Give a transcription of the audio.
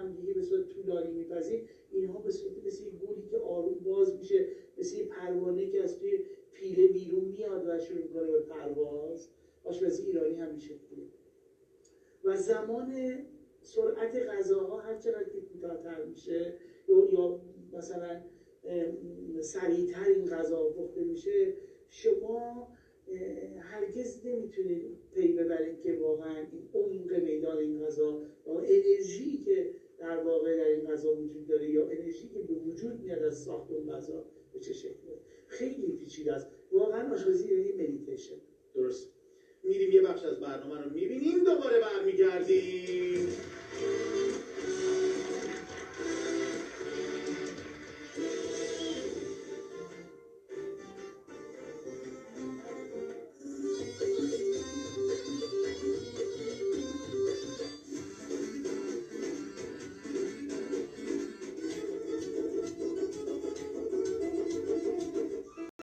همدیگه به صورت طولانی میپذیم، اینها به صورت مثل یک گلی که آروم باز میشه، مثل یک پروانه که از توی پیله بیرون میاد و شروع میکنه به پرواز. آشپزی ایرانی هم شکلیه. و زمان سرعت غذاها هر چقدر که کوتاه‌تر میشه یا مثلا سریعتر این غذا پخته میشه، شما هرگز نمیتونید پی ببرید که واقعا این عمق میدان این غذا و انرژی که در واقع در این غذا وجود داره یا انرژی که به وجود میاد از ساخت اون غذا به چه شکله. خیلی پیچیده است واقعا. آشپزی یعنی مدیتیشن. درست. میریم یه بخش از برنامه رو میبینیم، دوباره برمیگردیم.